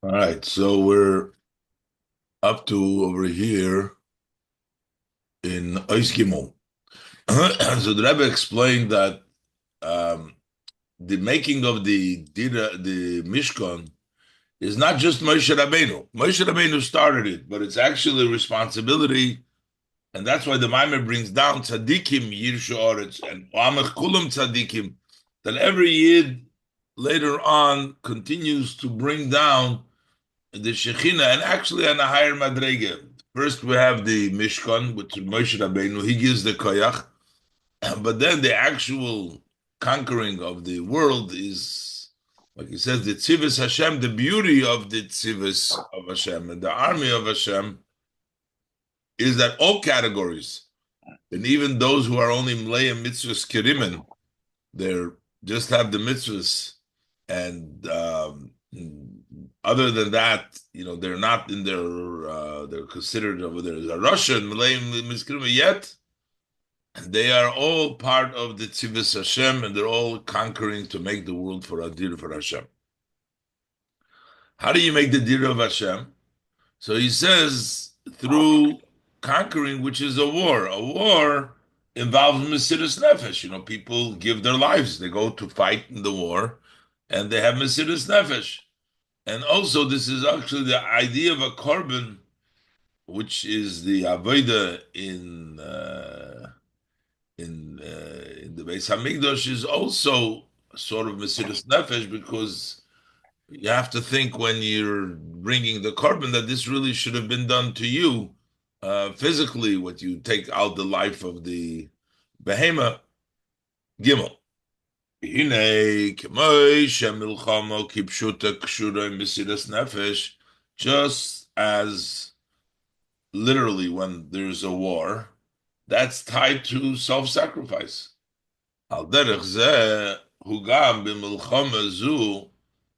All right, so we're up to over here in Ois Gimel. So the Rebbe explained that um, the making of the Mishkan is not just Moshe Rabbeinu. Moshe Rabbeinu started it, but it's actually a responsibility, and that's why the Maamar brings down tzaddikim yirshu oretz and amech kulam tzaddikim, that every yid later on continues to bring down the Shekhinah, and actually on a higher madrega. First, we have the Mishkan, which is Moshe Rabbeinu. He gives the koyach, but then the actual conquering of the world is, like he says, the tzivus Hashem. The beauty of the tzivus of Hashem and the army of Hashem is that all categories, and even those who are only mlei and mitzvahs kirimen, they're just have the mitzvahs, and other than that, they're not in their. They're considered over there as a Russian mlei mitzvah yet. They are all part of the tzivus Hashem, and they're all conquering to make the world for Adir for Hashem. How do you make the Dir of Hashem? So he says through conquering, which is a war. A war involves Mesiras Nefesh. People give their lives. They go to fight in the war, and they have Mesiras Nefesh. And also, this is actually the idea of a korban, which is the avodah in the Beis Hamikdash, is also sort of Mesiras Nefesh, because you have to think when you're bringing the korban that this really should have been done to you physically. What you take out the life of the behema. Gimel. Hine k'moi shemilchama kipshuta kshura Mesiras Nefesh, just as literally when there's a war, that's tied to self-sacrifice. Al derech zeh hugam b'milchama zu,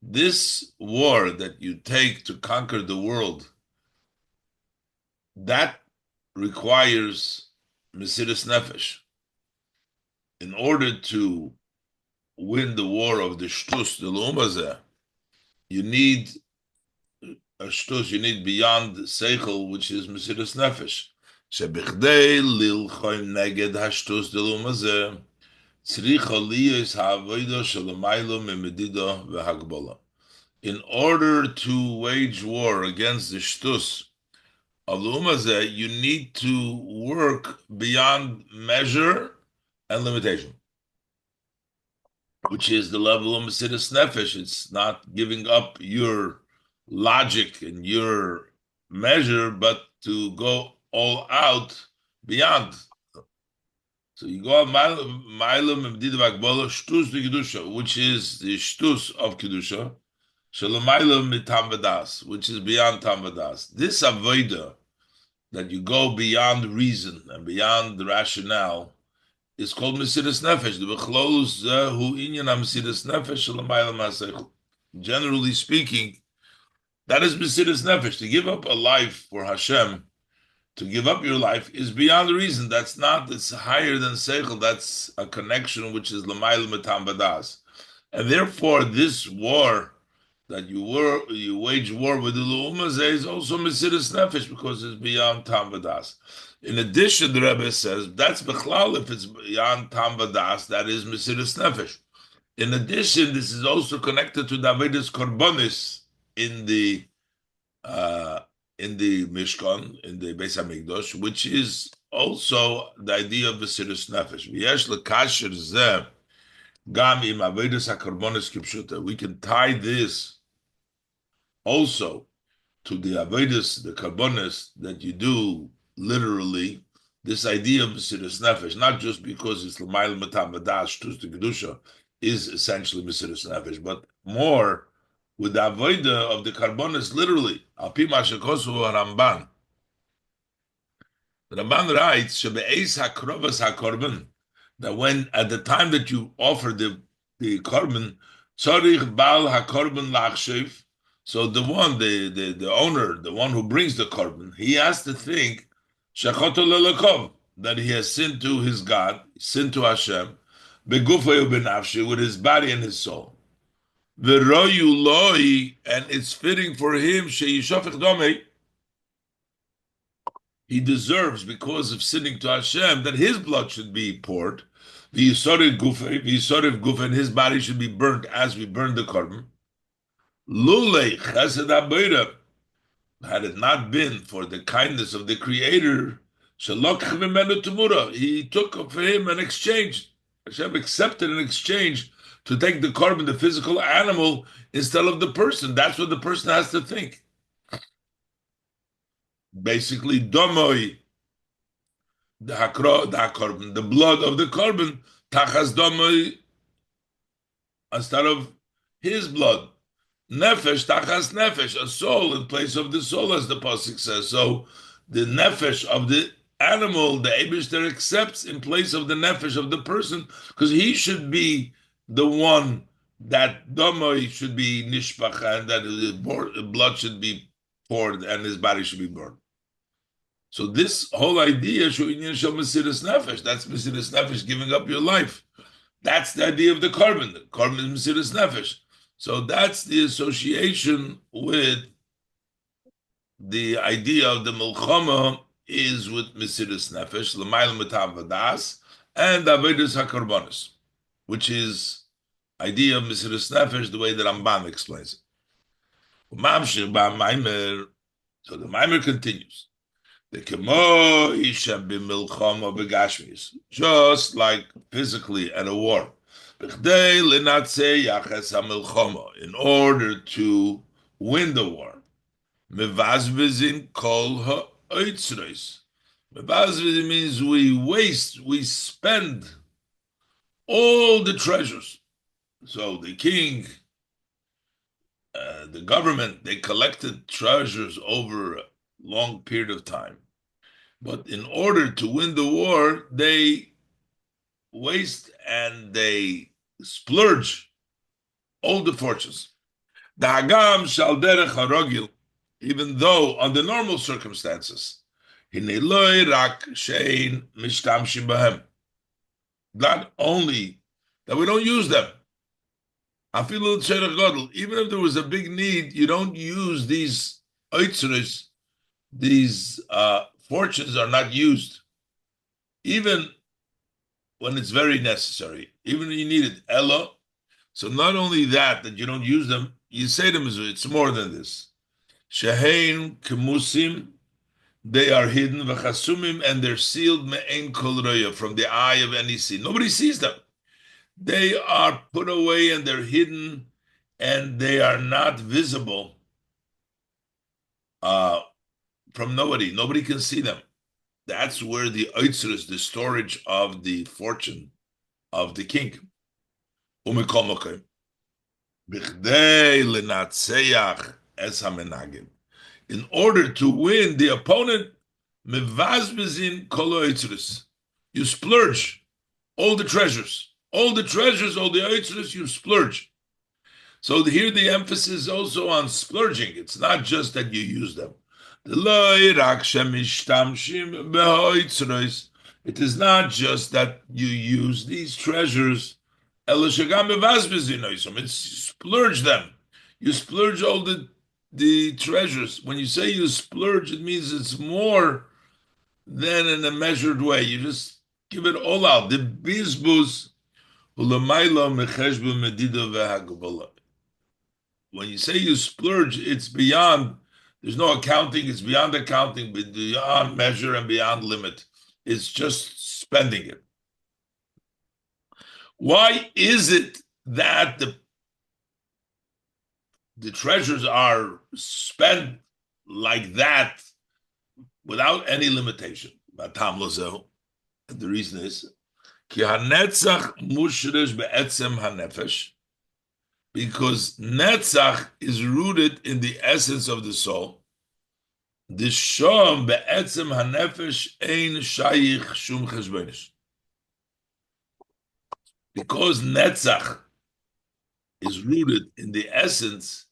this war that you take to conquer the world, that requires Mesiras Nefesh. In order to win the war of the shtus, the lumazeh, you need a shtus, you need beyond seichel, which is Mesiras Nefesh. Shebichdei lilchoim neged hashtus delumazeh, tzricha liyos ha'avodah shelamaylo memedidah v'hagbola. In order to wage war against the shtus of the umazeh, you need to work beyond measure and limitation, which is the level of Mesiras Nefesh. It's not giving up your logic and your measure, but to go all out beyond. So you go out Ma'ilum Mebdidah V'Hagbola Shtus Kedusha, which is the Shtus of Kedusha, Shalamaylam Mitam V'Das, which is beyond Tam V'Das. This avodah, that you go beyond reason and beyond the rationale, is called Mesiras Nefesh. The Bechlolus Hu Inyan Mesiras Nefesh Shalamaylam HaSeichel. Generally speaking, that is Mesiras Nefesh. To give up a life for Hashem, to give up your life, is beyond reason. That's not, it's higher than Seichel. That's a connection which is Lamayl Matam Badas. And therefore, this war that you wage war with the Lu'umazeh is also Mesiras Nefesh, because it's beyond Tam Badas. In addition, the Rebbe says, that's Bechlal, if it's beyond Tam Badas, that is Mesiras Nefesh. In addition, this is also connected to David's Korbanis in the Mishkan, in the Beis Hamikdash, which is also the idea of Mesiras Nefesh. V'yesh lekasher zeh gam im avodas hakorbanos kipshuta. We can tie this also to the avodas, the korbanos that you do literally. This idea of Mesiras Nefesh, not just because it's l'mayl matam v'das shtus the kedusha, is essentially Mesiras Nefesh, but more with the avodah of the korbanos literally. Al pi ma shekosu Ramban. The Ramban writes, "Shebe'eis hakrovas hakorban," that when at the time that you offer the korban, tzarich bal hakorban lachshev. So the owner, the one who brings the korban, he has to think shachoto lelakov, that he has sinned to his God, sinned to Hashem, begufay ubenafshi, with his body and his soul. V'royu loi, and it's fitting for him, sheyishafech damei, he deserves, because of sinning to Hashem, that his blood should be poured. V'yisorev gufe, and his body should be burnt as we burn the korban. Lulei chesed habeira, had it not been for the kindness of the Creator, he took for him an exchange. Hashem accepted an exchange to take the korban, the physical animal, instead of the person. That's what the person has to think. Basically, domoi, the korban, the blood of the korban, tachas domoi, instead of his blood. Nefesh tachas nefesh, a soul in place of the soul, as the pasuk says. So the nefesh of the animal, the Eibishter accepts in place of the nefesh of the person, because he should be the one that domoi should be nishpach, and that the blood should be poured and his body should be burned. So this whole idea, shu'inyan shel mesiras nefesh, that's mesiras nefesh, giving up your life. That's the idea of the korban. The korban is mesiras nefesh. So that's the association with the idea of the milchama is with mesiras nefesh, l'mayla mitav vadas, and avodas hakorbanos, which is idea of mesiras nefesh, the way that Ramban explains it. So the Maamer continues. Just like physically at a war. In order to win the war. Mevazvezin kol ha'oitzros. Mevazvezin means we spend all the treasures. So the king, the government, they collected treasures over a long period of time. But in order to win the war, they waste and they splurge all the fortunes. The hagam shal derech harogil, even though under normal circumstances, hineloi rak shein mishtamshim bahem, not only that we don't use them, even if there was a big need, you don't use these oitzres, these fortunes are not used, even when it's very necessary, even when you need it. Ella, so not only that you don't use them, you say them, it's more than this. Shehein kemusim, they are hidden, v'chasumim, and they're sealed me'ein kol roya, from the eye of any sea. Nobody sees them. They are put away and they're hidden, and they are not visible from nobody. Nobody can see them. That's where the oitzer is, the storage of the fortune of the king. In order to win the opponent, you splurge all the treasures. All the treasures, all the oitzeres, you splurge. So here the emphasis is also on splurging. It's not just that you use them. It is not just that you use these treasures. It's splurge them. You splurge all the treasures. When you say you splurge, it means it's more than in a measured way. You just give it all out. The bizbuz. When you say you splurge, it's beyond, there's no accounting, it's beyond accounting, beyond measure and beyond limit. It's just spending it. Why is it that the treasures are spent like that without any limitation? The reason is, because netzach is rooted in the essence of the soul. The shom be'etzem hanefesh ein shayich shum cheshbonish. Because netzach is rooted in the essence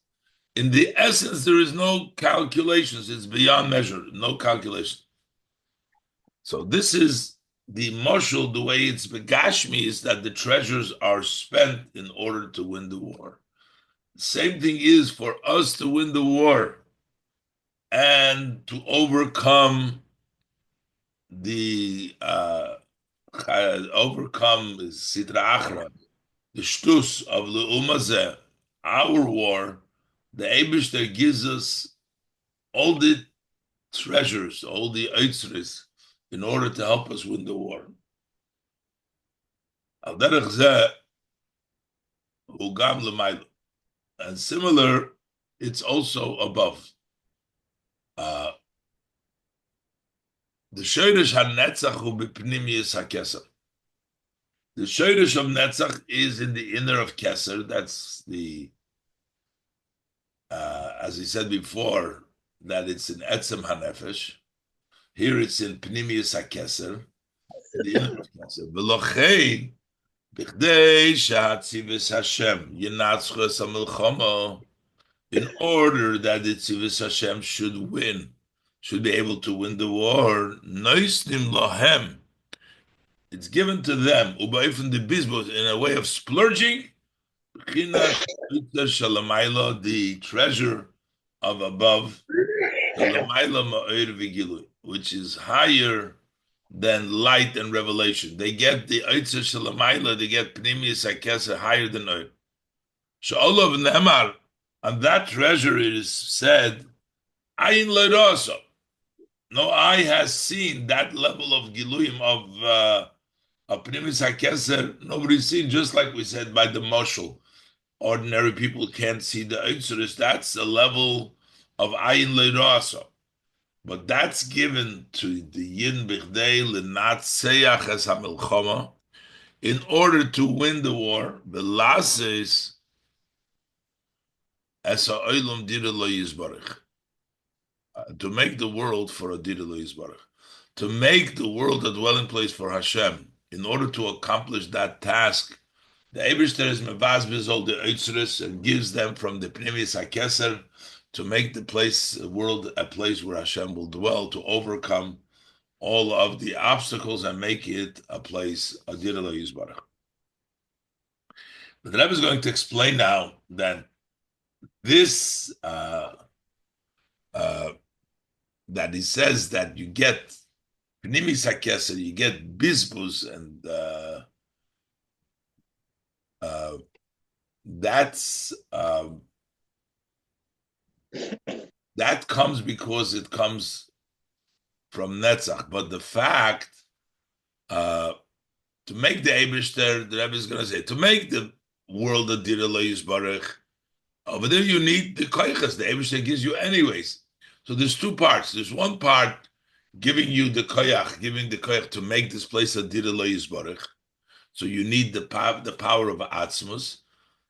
there is no calculations. It's beyond measure, no calculation. So this is the mashal, the way it's begashmi, is that the treasures are spent in order to win the war. same thing is for us to win the war and to overcome the Sitra Achra, the shtus of Le'umazeh, our war. The Eibishter gives us all the treasures, all the eitzres, in order to help us win the war. Al derech zeh hu gam l'maylo. And similar, it's also above. The shoyrish ha-netzach hu b'pnimiyus ha-keser. The shoyrish of netzach is in the inner of keser. That's the, as he said before, that it's in etzem ha-nefesh. Here it's in pnimiyus ha-keser, the inner of keser. V'lochein, b'chdei she'hatzivis Hashem yenatzchu es ha-milchama, in order that the Tzivis Hashem should win, should be able to win the war, noisnim lohem, it's given to them, ubayfun the bizbos, in a way of splurging, the treasure of above, which is higher than light and revelation. They get the Eitzer Shalamayla, they get Pnimius Hakesa higher than Oir. Sha'olav Nemar, and that treasure it is said, Ayin Leroso. No eye has seen that level of Giluyim of Pnimis HaKeser. Nobody's seen, just like we said by the Moshel. Ordinary people can't see the Eitzeris. That's the level of Ayin Leroso. But that's given to the Yin Bichdei Lenatseach Es HaMilchama in order to win the war. The last is as ha'olam dira lo yizbarach, to make the world for a dira lo yizbarach, to make the world a dwelling place for Hashem. In order to accomplish that task, the Eibishter is mevazbiz all the eitzres and gives them from the pnimis hakeser to make the world a place where Hashem will dwell, to overcome all of the obstacles and make it a place a dira lo yizbarach. But the Rebbe is going to explain now that this that he says that you get pnimis hakeser, you get bizbuz, and that's that comes because it comes from netzach. But the fact to make the Eibishter, the Rebbe is going to say, to make the world a dira lo yizbarach, over there you need the koiches. The Eibishter gives you anyways. So there's two parts. There's one part giving you the koyach, giving the koyach to make this place a dira lo yizbarach. So you need the power of atzmus.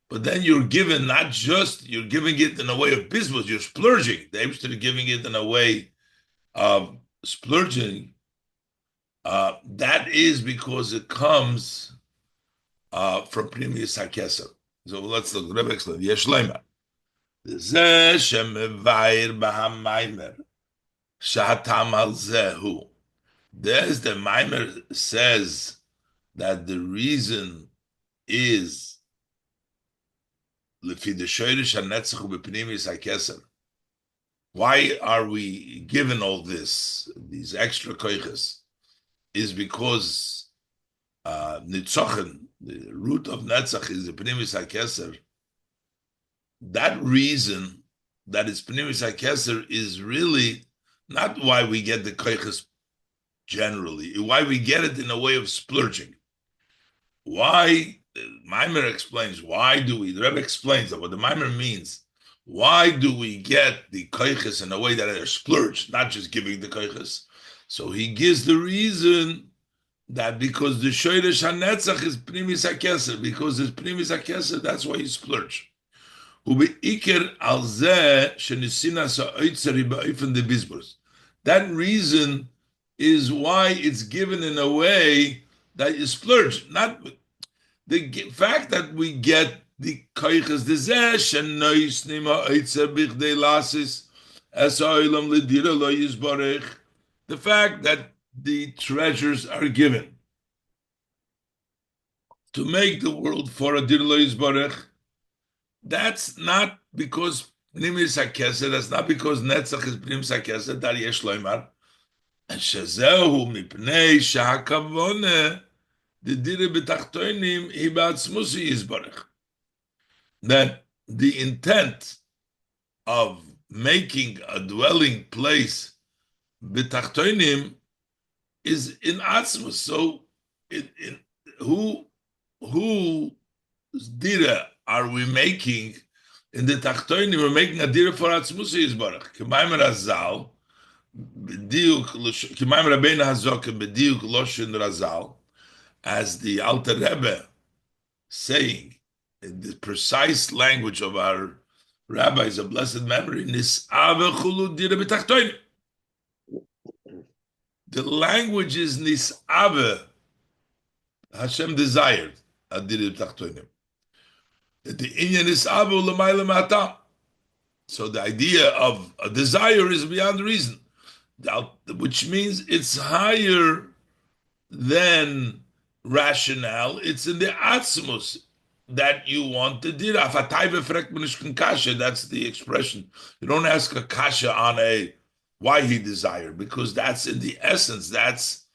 But then you're given not just, you're giving it in a way of bizbus, you're splurging. The Eibishter is giving it in a way of splurging. That is because it comes from Pnimius HaKeser. So let's look. Rebbe explains. Yesh leimar. Zeh shemevair b'hamaimer shatam al zehu. There's the Maimer says that the reason is lefi the shoyrish hanetzach b'pnimius hakeser. Why are we given all this, these extra koiches? Is because nitzochen, the root of netzach, is the pnimis hakeser. That reason that it's pnimis hakeser is really not why we get the koiches generally, why we get it in a way of splurging. Why? Maimer explains, why do we, the Rebbe explains that what the Maimer means, why do we get the koiches in a way that they're splurged, not just giving the koiches? So he gives the reason that because the shoyrish hanetzach is pnimis hakeser, because it's pnimis hakeser, that's why he splurge. Ubeikir al zeh shenisinas ha'oitzer ba'ofen de bizbos. That reason is why it's given in a way that you splurge, not the fact that we get the koiches the zeh shenoisnim ha'oitzer bichdei lasis es ha'olam ledira lo yizbarech. The fact that the treasures are given to make the world for a dir lo yizbarech, That's not because Pnimis HaKesed, that's not because Netzach is Pnimis HaKesed, that Yesh Loimar, שזהו מפני שהכוונה דדירה בתחתונים היא בעצמוסי יזברך. That the intent of making a dwelling place betachtonim is in atzmus. So, whose dira are we making in the tachtonim? We're making a dira for atzmus yizbarach. K'mayim Razal, K'mayim Rabbeinu Hazokim b'diuk loshin Razal, as the Alter Rebbe saying in the precise language of our rabbis of blessed memory, Nis'ave chulu dira betachtonim. The language is Nis'ave. Hashem desired a dira betachtonim. The inyan is avu l'mayla ma'atam. So the idea of a desire is beyond reason, which means it's higher than rationale. It's in the atzmus that you want the dira. That's the expression. You don't ask a kasha on a why he desired, because that's in the essence. That's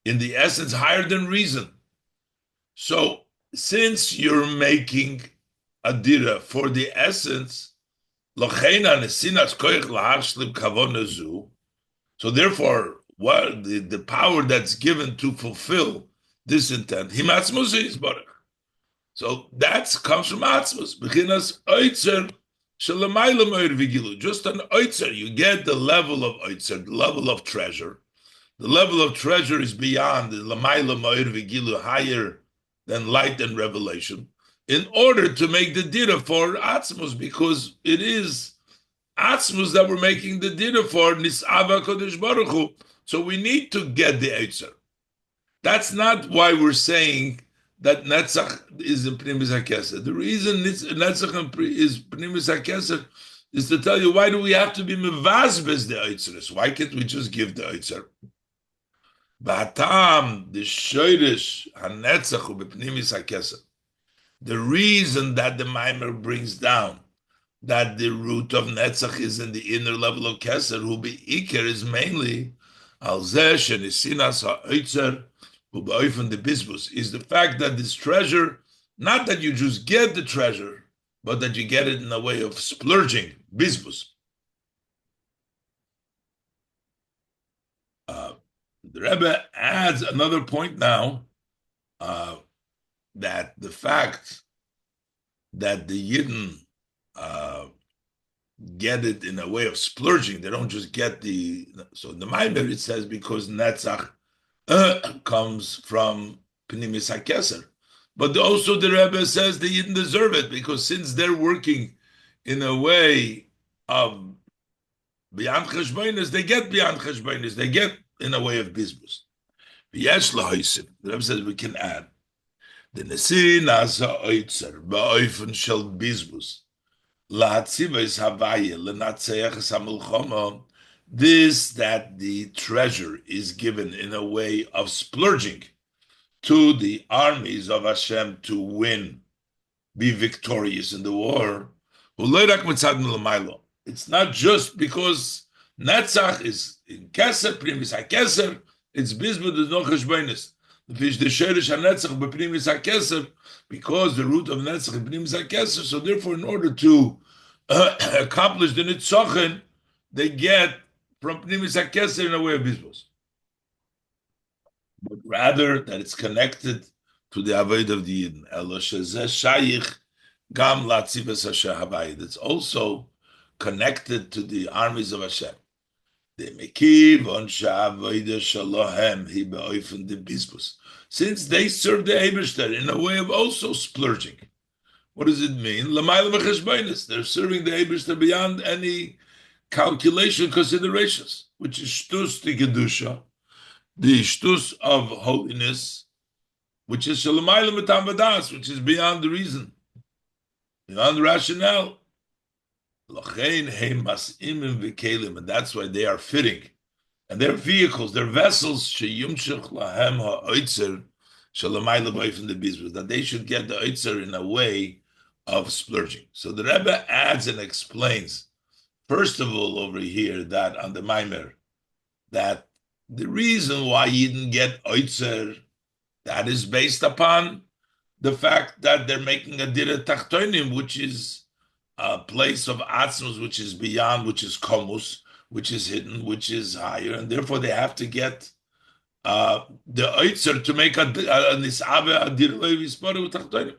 in the essence higher than reason. So since you're making a dira for the essence, so therefore, what the power that's given to fulfill this intent, so that comes from atzmus. Just an oitzer, you get the level of oitzer, the level of treasure. The level of treasure is beyond the lamayla moir vigilu, higher than light and revelation, in order to make the dira for atzmus, because it is atzmus that we're making the dira for nis'ava kodesh baruch hu. So we need to get the eitzer. That's not why we're saying that netzach is in pnimis hakesed. The reason netzach is pnimis hakesed is to tell you, why do we have to be mevazbez the eitzeres? Why can't we just give the eitzer? B'atam the shoyrish hanetzach hu b'pnimis hakesed. The reason that the Maamer brings down that the root of Netzach is in the inner level of Keser, who be Iker, is mainly al zeh shenisinas ha'oitzer hu ba'ofen the bisbus, is the fact that this treasure, not that you just get the treasure, but that you get it in a way of splurging, bisbus. The Rebbe adds another point now, that the fact that the Yidden get it in a way of splurging, they don't just get the. So the Maamer, it says, because Netzach comes from Pnimis HaKeser. But also the Rebbe says the Yidden deserve it, because since they're working in a way of beyond cheshbonis, they get beyond cheshbonis, they get in a way of bisbus. The Rebbe says we can add the nesi nasa oitzer ba'ofen shel bisbus la'atzivos havaya lenatzeach samilchama. This, that the treasure is given in a way of splurging to the armies of Hashem to win, be victorious in the war. It's not just because Netzach is in Keser, Primis HaKeser, it's bisbus, there's no cheshbonis. Because the root of Netzach is Primis HaKeser, so therefore, in order to accomplish the Nitzochen, they get from Primis HaKeser in a way of bisbus. But rather that it's connected to the Avodah of the Yidden. It's also connected to the armies of Hashem. Since they serve the Eibishter in a way of also splurging. What does it mean? They're serving the Eibishter beyond any calculation considerations, which is shtus the Kedusha, the shtus of holiness, which is shalamayla mitam vadas, which is beyond the reason, beyond rationale. And that's why they are fitting, and their vehicles, their vessels, that they should get the oitzer in a way of splurging. So the Rebbe adds and explains, first of all, over here, that on the Maimer, that the reason why he didn't get Oitzer, that is based upon the fact that they're making a Dira Tachtonim, which is a place of Atzmus, which is beyond, which is Komus, which is hidden, which is higher, and therefore they have to get the Oitzer to make a Nisabe, a Dira Levispore Tachtonim.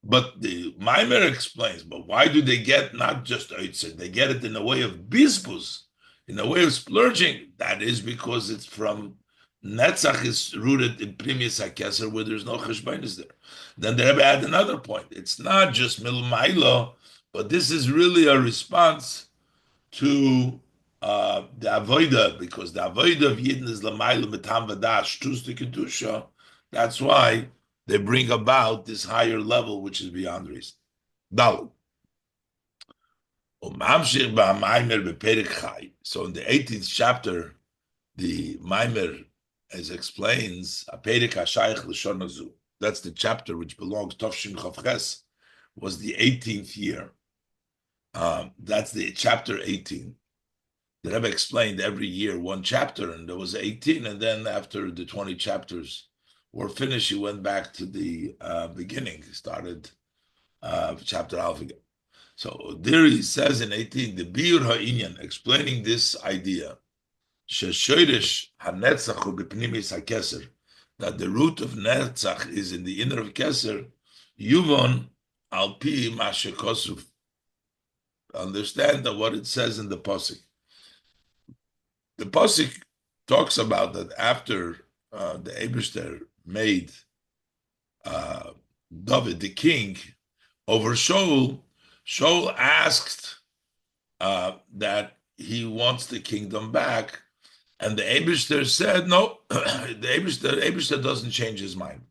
But the Maimer explains, but why do they get not just Oitzer? They get it in a way of Bizbus, in a way of splurging. That is because it's from Netzach is rooted in Primis HaKeser, where there's no Cheshbainis there. Then they have add another point. It's not just Milmailo, but this is really a response to the Avoida, because the Avoida of Yidden is Lamailo Metam Vadash, Tus to Kedusha. That's why they bring about this higher level, which is beyond reason. Now, so in the 18th chapter, the Maimer explains, that's the chapter which belongs, Tovshin Chavches, was the 18th year. That's the chapter 18. The Rebbe explained every year one chapter, and there was 18, and then after the 20 chapters were finished, he went back to the beginning. He started chapter Alpha again. So there he says in 18, the Biur Ha'inyan, explaining this idea, Sheshoirish HaNetzach Hu B'Pnimis HaKeser, that the root of Netzach is in the inner of Keser, Yuvon Al Pi Mashe Kosuf. Understand that what it says in the Pasuk. The Pasuk talks about that after the Eibishter made David the king over Shaul, Shaul asked that he wants the kingdom back, and the Eibishter said, no, the Eibishter doesn't change his mind.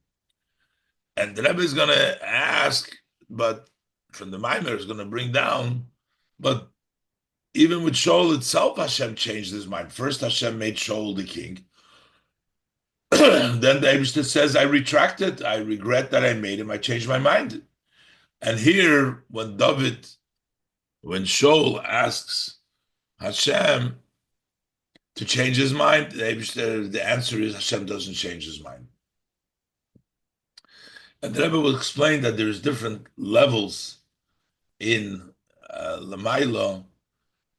And the Rebbe is going to ask, but from the Maimer is going to bring down, but even with Shaul itself, Hashem changed his mind. First, Hashem made Shaul the king. Then the Eibishter says, I retract it. I regret that I made him. I changed my mind. And here, when Shaul asks Hashem to change his mind, the answer is Hashem doesn't change his mind. And the Rebbe will explain that there's different levels in Lamaila.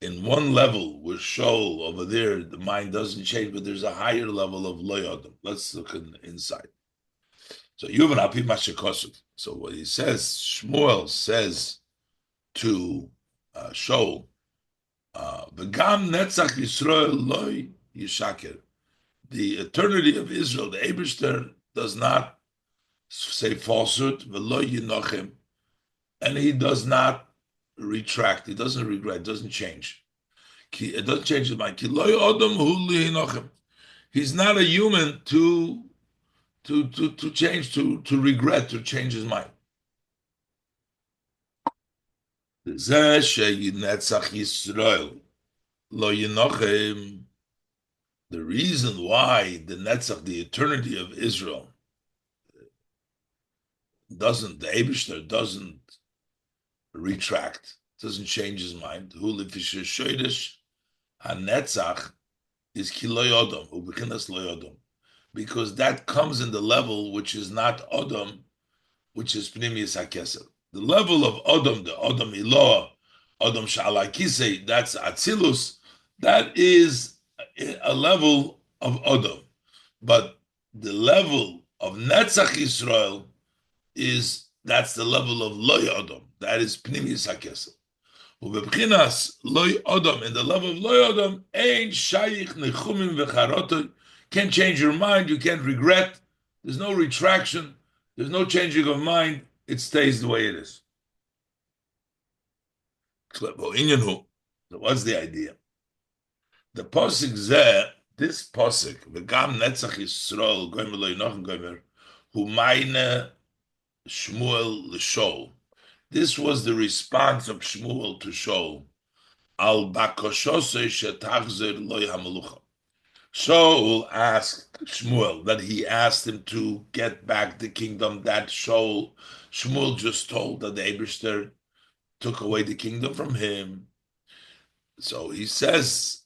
In one level with Shaul over there, the mind doesn't change, but there's a higher level of Loyodom. Let's look inside. So Yuvan Api Mashikosuv. So what he says, Shmuel says to Shaul, V'gam Netzach Yisrael Loi Yishaker. The eternity of Israel, the Eibishter, does not say falsehood, V'lo Yinochem, and he does not retract, he doesn't regret, doesn't change. It doesn't change his mind. He's not a human to change, to regret, to change his mind. The reason why the Netzach, the eternity of Israel, the Eibishter doesn't retract, doesn't change his mind. Netzach is kiloyodom, ubechinas loyodom, because that comes in the level which is not Odom, which is Pnimius HaKeser. The level of Odom, the Odom Iloah, Odom Sha'alakise, that's Atzilus, that is a level of Odom. But the level of Netzach Yisrael that's the level of Loy Odom. That is Pnimius HaKeser. Ubebchinas Loy Odom, in the level of Loy Odom, Ein Shayich Nechumim V'charotoy, can't change your mind, you can't regret, there's no retraction, there's no changing of mind, it stays the way it is. So what's the idea? The Pasuk Zeh, this Pasuk, V'gam Netzach Yisrael, Goymer Lo Yinochim Goymer, Hu Mayne Shmuel l'Shaul. This was the response of Shmuel to Shaul. Al bakoshosei shetachzer loy hamelucha. Shaul asked Shmuel that he asked him to get back the kingdom that Shmuel just told that the Eibishter took away the kingdom from him. So he says,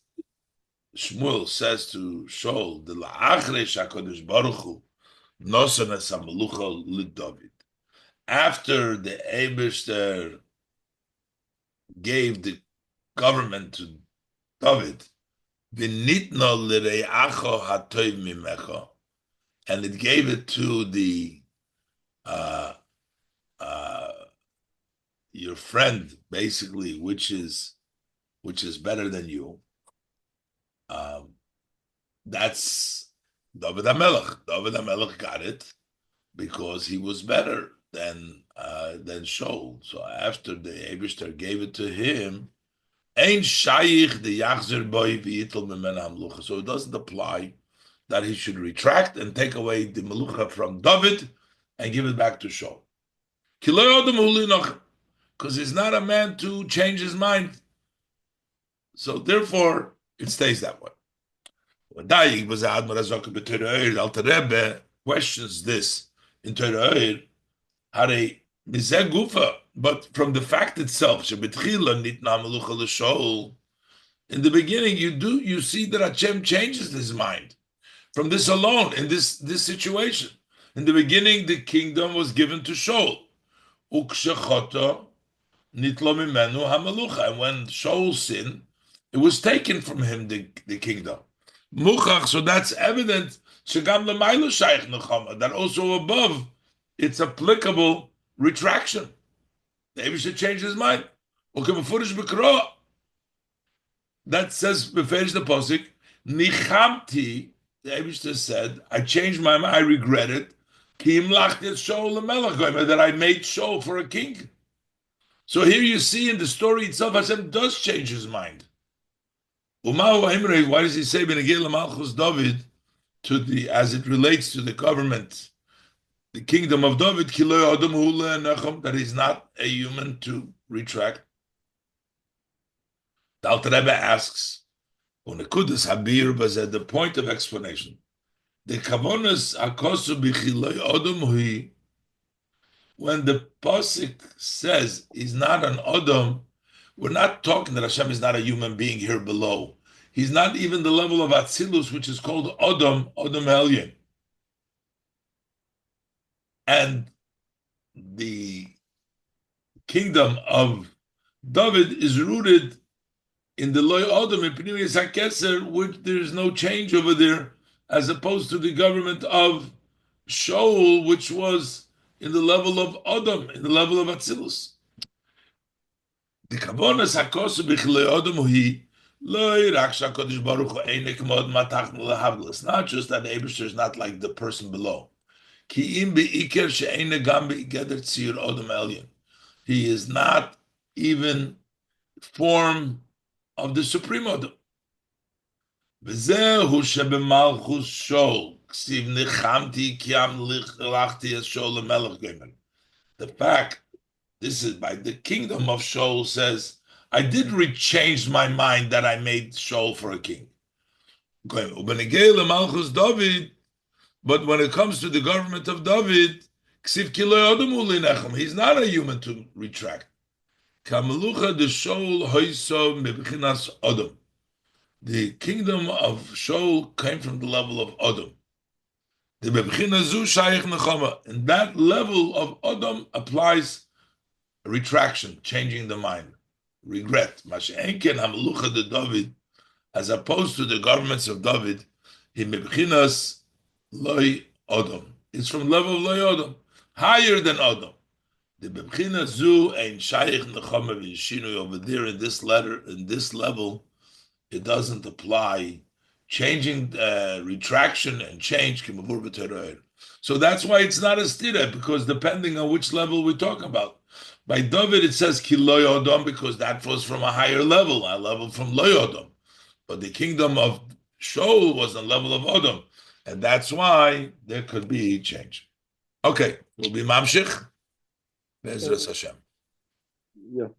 Shmuel says to Shaul, the la'achre shakodesh baruch hu nosan esamelucha l'David. After the Eibishter gave the government to David, v'nitna l're'acho hatoiv mimecha, and it gave it to the your friend, basically, which is better than you. That's David HaMelech. David HaMelech got it because he was better than Shaul. So after the Eibishter gave it to him, Ein Shayich the Yachzer Boy v'Yitel Mimena Hamlucha. So it doesn't apply that he should retract and take away the Melucha from David and give it back to Shaul. Because he's not a man to change his mind. So therefore, it stays that way. Alter Rebbe questions this in Torah, but from the fact itself, in the beginning, you see that Hashem changes his mind from this alone, in this situation. In the beginning, the kingdom was given to Shaul. And when Shaul sinned, it was taken from him, the kingdom. So that's evident that also above, it's applicable retraction. Maybe should change his mind. That says, beferish the posik, nichamti, the Eibishter said, I changed my mind, I regret it, that I made Shaul for a king. So here you see in the story itself, Hashem does change his mind. Why does he say David as it relates to the government, the kingdom of David, that he's not a human to retract? The Alter Rebbe asks, the point of explanation, the kavonas akosu b'chiloi odom hui, when the pasuk says he's not an odom, we're not talking that Hashem is not a human being here below. He's not even the level of Atzilus, which is called Odom Elyon. And the kingdom of David is rooted in the Loy Odom, in Pneumius HaKeser, which there's no change over there, as opposed to the government of Shaul, which was in the level of Odom, in the level of Atzilus. The kavonas hakosu b'chilei odom hui loy raksha kodesh baruch hu einek mod matach lehavdil. It's not just that the Eibishter is not like the person below. Ki im beiker she'ene gam beigeder tzir odom elyon. He is not even form of the supreme odom. V'zehu shebemalchus Shaul ksiv nechamti kiam lachti es Shaul lemelech gomer. The fact, this is by the kingdom of Shaul, says, I did change my mind that I made Shaul for a king. But when it comes to the government of David, he's not a human to retract. The kingdom of Shaul came from the level of Adam. And that level of Adam applies retraction, changing the mind, regret. As opposed to the governments of David, it's from level of loy Adam, higher than Adam. The bebchina zu ein shayich nechama v'yishinu over there in this level, it doesn't apply. Changing retraction and change. So that's why it's not a stira, because depending on which level we're talking about. By David, it says ki loy Adam because that was from a higher level, a level from loy Adam. But the kingdom of Shaul was a level of Adam, and that's why there could be change. Okay, we'll be mamshich. Be'ezras Hashem. Yeah.